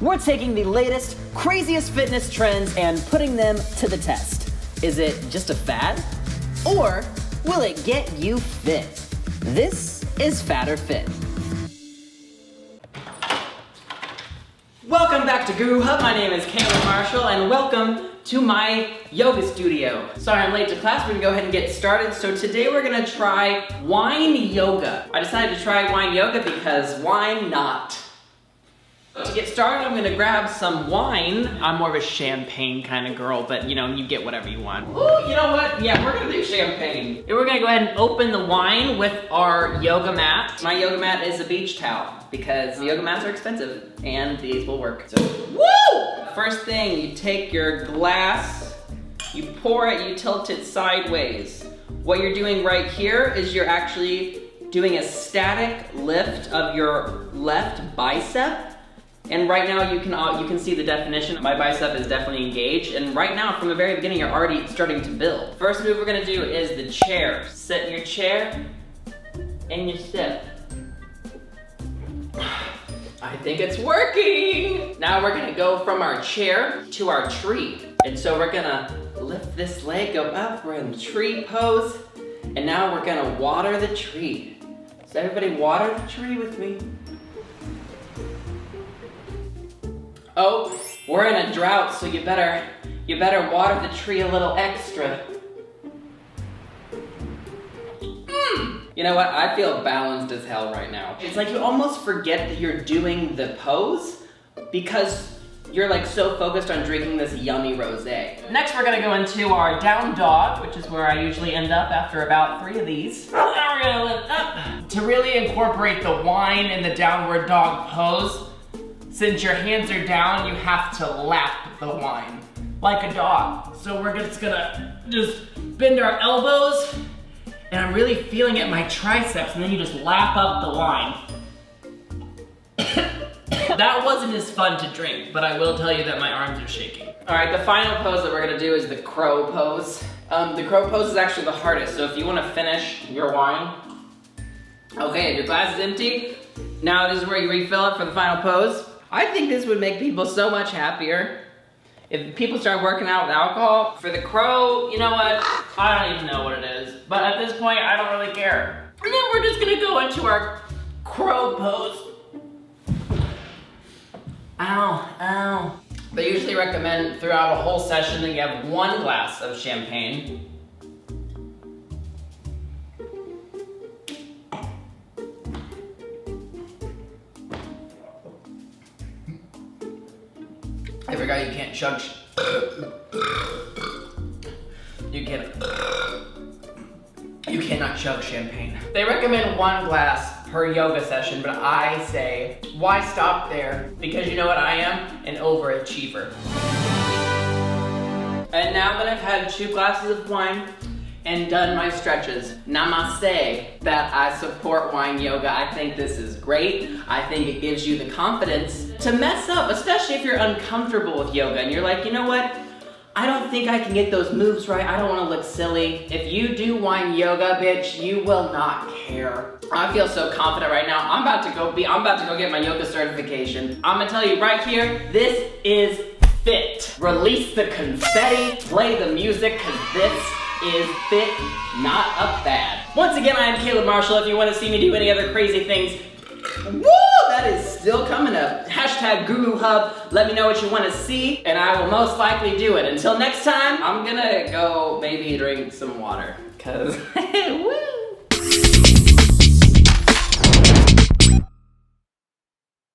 We're taking the latest, craziest fitness trends and putting them to the test. Is it just a fad? Or will it get you fit? This is Fat or Fit. Welcome back to Guru Hub. My name is Caleb Marshall and welcome to my yoga studio. Sorry I'm late to class, we're gonna go ahead and get started. So today we're gonna try wine yoga. I decided to try wine yoga because why not? To get started, I'm gonna grab some wine. I'm more of a champagne kind of girl, but you know, you get whatever you want. Ooh, you know what? Yeah, we're gonna do champagne. And we're gonna go ahead and open the wine with our yoga mat. My yoga mat is a beach towel because yoga mats are expensive and these will work. So, woo! First thing, you take your glass, you pour it, you tilt it sideways. What you're doing right here is you're actually doing a static lift of your left bicep. And right now you can see the definition. My bicep is definitely engaged. And right now, from the very beginning, you're already starting to build. First move we're gonna do is the chair. Sit in your chair and you sit. I think it's working. Now we're gonna go from our chair to our tree. And so we're gonna lift this leg, go up, we're in the tree pose. And now we're gonna water the tree. So everybody water the tree with me. Oh, we're in a drought, so you better water the tree a little extra. You know what? I feel balanced as hell right now. It's like you almost forget that you're doing the pose because you're like so focused on drinking this yummy rosé. Next, we're gonna go into our down dog, which is where I usually end up after about 3 of these. Now we're gonna lift up. To really incorporate the wine in the downward dog pose, since your hands are down, you have to lap the wine like a dog. So we're just gonna bend our elbows, and I'm really feeling it in my triceps, and then you just lap up the wine. That wasn't as fun to drink, but I will tell you that my arms are shaking. All right, the final pose that we're gonna do is the crow pose. The crow pose is actually the hardest, so if you wanna finish your wine, okay, if your glass is empty, now this is where you refill it for the final pose. I think this would make people so much happier if people start working out with alcohol. For the crow, you know what? I don't even know what it is. But at this point, I don't really care. And then we're just gonna go into our crow pose. Ow, ow. They usually recommend throughout a whole session that you have 1 glass of champagne. I forgot you can't chug. You cannot chug champagne. They recommend 1 glass per yoga session, but I say, why stop there? Because you know what I am? An overachiever. And now that I've had 2 glasses of wine and done my stretches, namaste, that I support wine yoga. I think this is great. I think it gives you the confidence to mess up, especially if you're uncomfortable with yoga and you're like, you know what? I don't think I can get those moves right. I don't wanna look silly. If you do wine yoga, bitch, you will not care. I feel so confident right now. I'm about to go get my yoga certification. I'm gonna tell you right here, this is fit. Release the confetti, play the music, cause this is fit, not a fad. Once again, I am Caleb Marshall. If you want to see me do any other crazy things, woo, that is still coming up. Hashtag Guru Hub. Let me know what you want to see, and I will most likely do it. Until next time, I'm gonna go maybe drink some water, cause woo.